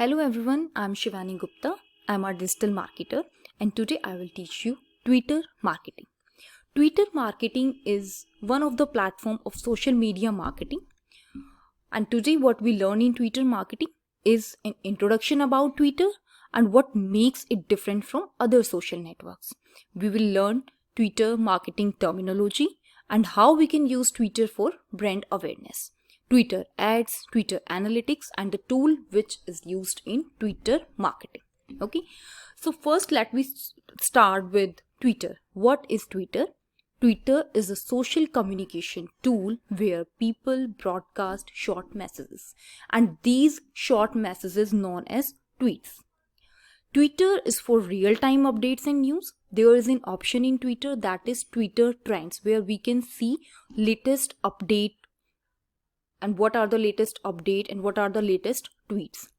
Hello everyone, I'm Shivani Gupta. I'm a digital marketer and today I will teach you Twitter marketing. Twitter marketing is one of the platform of social media marketing. And today what we learn in Twitter marketing is an introduction about Twitter and what makes it different from other social networks. We will learn Twitter marketing terminology and how we can use Twitter for brand awareness. Twitter ads, Twitter analytics, and the tool which is used in Twitter marketing. Okay, so first let me start with Twitter. What is Twitter? Twitter is a social communication tool where people broadcast short messages, and these short messages known as tweets. Twitter is for real-time updates and news. There is an option in Twitter that is Twitter Trends, where we can see latest update and what are the latest update and what are the latest tweets.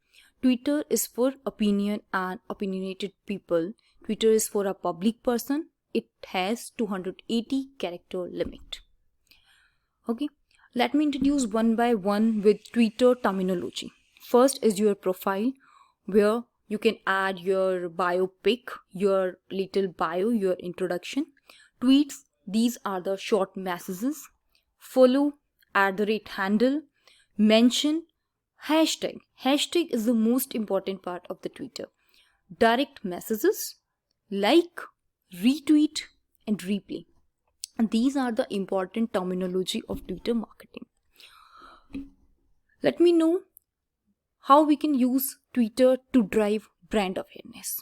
Twitter is for opinion and opinionated people. Twitter is for a public person. It has 280 character limit. Okay, let me introduce one by one with Twitter terminology. First is your profile, where you can add your bio pic, your little bio, your introduction. Tweets, these are the short messages. Follow, @handle, mention, hashtag. Hashtag is the most important part of the Twitter. Direct messages, like, retweet, and replay. And these are the important terminology of Twitter marketing. Let me know how we can use Twitter to drive brand awareness.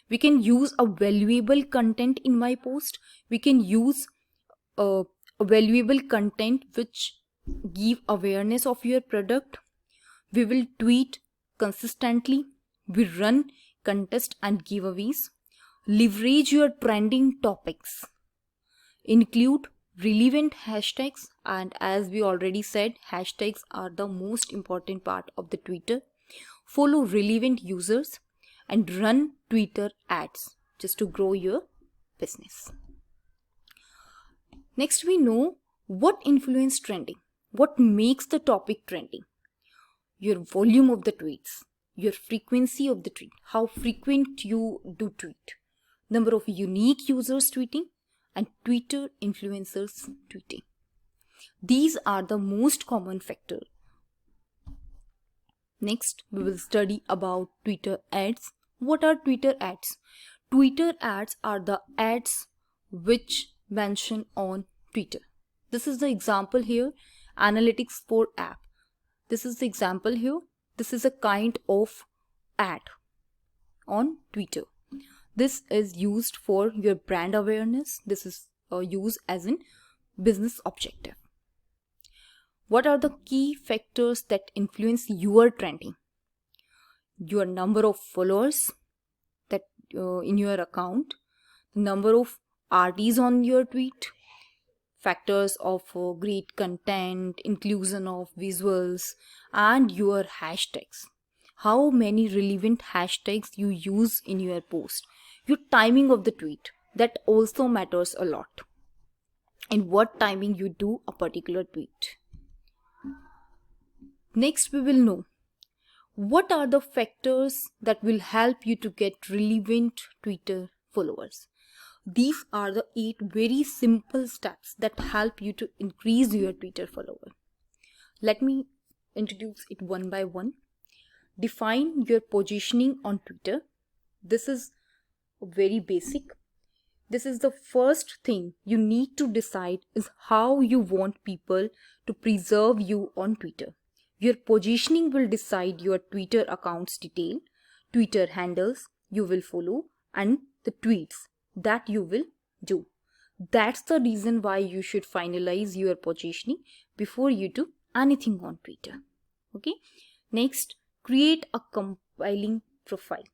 We can use a valuable content in my post. We can use a valuable content which give awareness of your product. We will tweet consistently. We run contests and giveaways. Leverage your trending topics. Include relevant hashtags, and as we already said, hashtags are the most important part of the Twitter. Follow relevant users and run Twitter ads just to grow your business. Next, we know what influence trending. What makes the topic trending? Your volume of the tweets, your frequency of the tweet, how frequent you do tweet, number of unique users tweeting, and Twitter influencers tweeting. These are the most common factors. Next, we will study about Twitter ads. What are Twitter ads? Twitter ads are the ads which mention on Twitter. This is the example here, analytics for app. This is the example here. This is a kind of ad on Twitter. This is used for your brand awareness. This is used as in business objective. What are the key factors that influence your trending? Your number of followers that in your account, number of RTs on your tweet, factors of great content, inclusion of visuals, and your hashtags. How many relevant hashtags you use in your post. Your timing of the tweet, that also matters a lot. And what timing you do a particular tweet. Next, we will know what are the factors that will help you to get relevant Twitter followers. These are the 8 very simple steps that help you to increase your Twitter follower. Let me introduce it one by one. Define your positioning on Twitter. This is very basic. This is the first thing you need to decide is how you want people to preserve you on Twitter. Your positioning will decide your Twitter account's detail, Twitter handles you will follow, and the tweets that you will do. That's the reason why you should finalize your positioning before you do anything on Twitter. Okay. Next, create a compelling profile.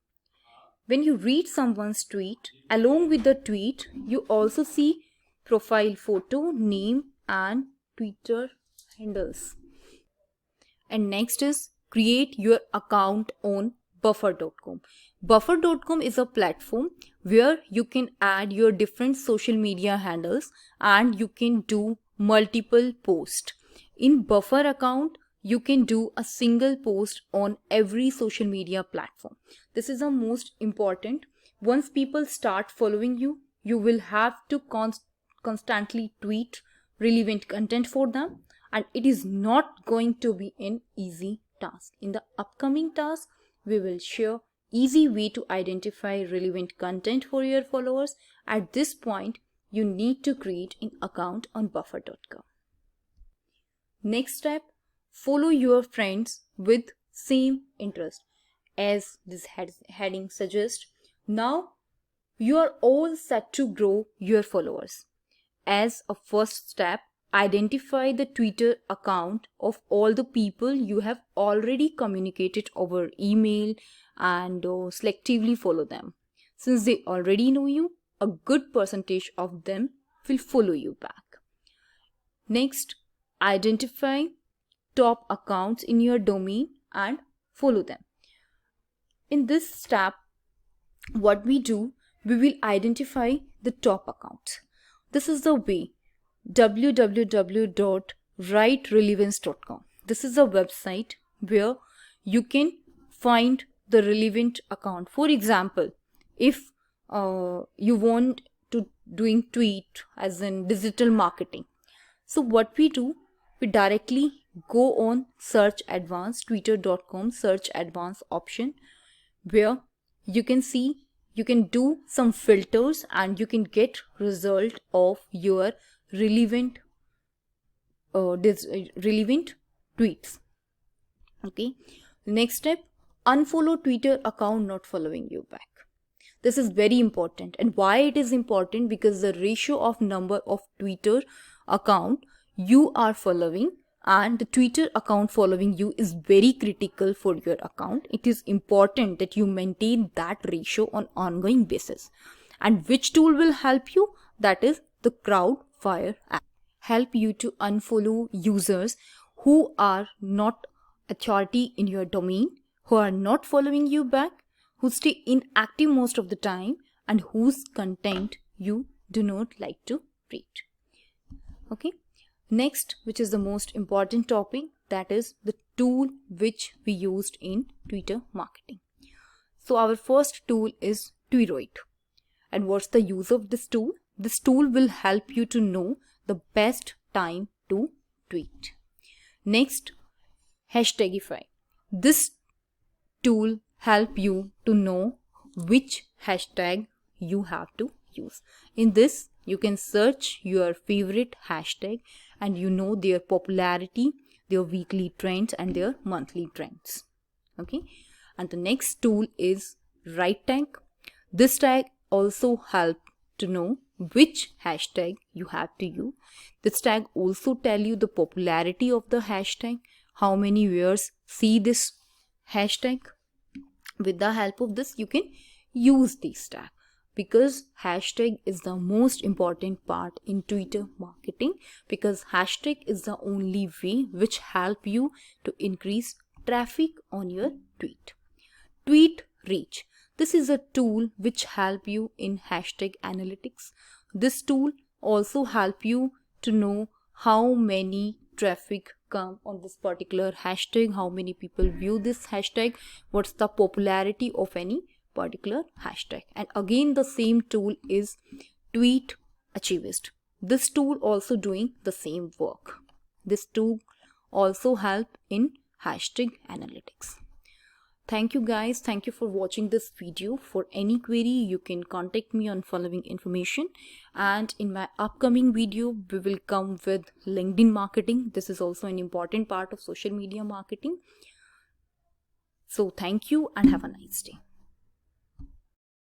When you read someone's tweet, along with the tweet, you also see profile photo, name, and Twitter handles. And next is create your account on buffer.com. Buffer.com is a platform where you can add your different social media handles and you can do multiple posts. In Buffer account, you can do a single post on every social media platform. This is the most important. Once people start following you, you will have to constantly tweet relevant content for them, and it is not going to be an easy task. In the upcoming task, we will share easy way to identify relevant content for your followers. At this point, you need to create an account on buffer.com. Next step, follow your friends with same interest. As this heading suggests, now you are all set to grow your followers. As a first step, identify the Twitter account of all the people you have already communicated over email and selectively follow them. Since they already know you, a good percentage of them will follow you back. Next, identify top accounts in your domain and follow them. In this step, what we do, we will identify the top accounts. This is the way: www.writerelevance.com. This is a website where you can find the relevant account. For example, if you want to doing tweet as in digital marketing, so what we do, we directly go on search advanced, twitter.com search advanced option, where you can see you can do some filters and you can get result of your relevant tweets. Okay. Next step, unfollow Twitter account not following you back. This is very important. And why it is important? Because the ratio of number of Twitter account you are following and the Twitter account following you is very critical for your account. It is important that you maintain that ratio on ongoing basis. And which tool will help you? That is the Crowdfire app. Help you to unfollow users who are not authority in your domain, who are not following you back, who stay inactive most of the time, and whose content you do not like to read. Okay. Next, which is the most important topic, that is the tool which we used in Twitter marketing. So our first tool is Tweetroid. And what's the use of this tool? This tool will help you to know the best time to tweet. Next, Hashtagify. This tool help you to know which hashtag you have to use. In this, you can search your favorite hashtag and you know their popularity, their weekly trends and their monthly trends. Okay. And the next tool is WriteTag. This tag also help to know which hashtag you have to use. This tag also tell you the popularity of the hashtag, how many viewers see this hashtag. With the help of this, you can use this tag, because hashtag is the most important part in Twitter marketing, because hashtag is the only way which help you to increase traffic on your tweet. Tweet reach. This is a tool which help you in hashtag analytics. This tool also help you to know how many traffic come on this particular hashtag, how many people view this hashtag, what's the popularity of any particular hashtag. And again, the same tool is Tweet Achievist. This tool also doing the same work. This tool also help in hashtag analytics. Thank you guys. Thank you for watching this video. For any query, you can contact me on following information. And in my upcoming video, we will come with LinkedIn marketing. This is also an important part of social media marketing. So thank you and have a nice day.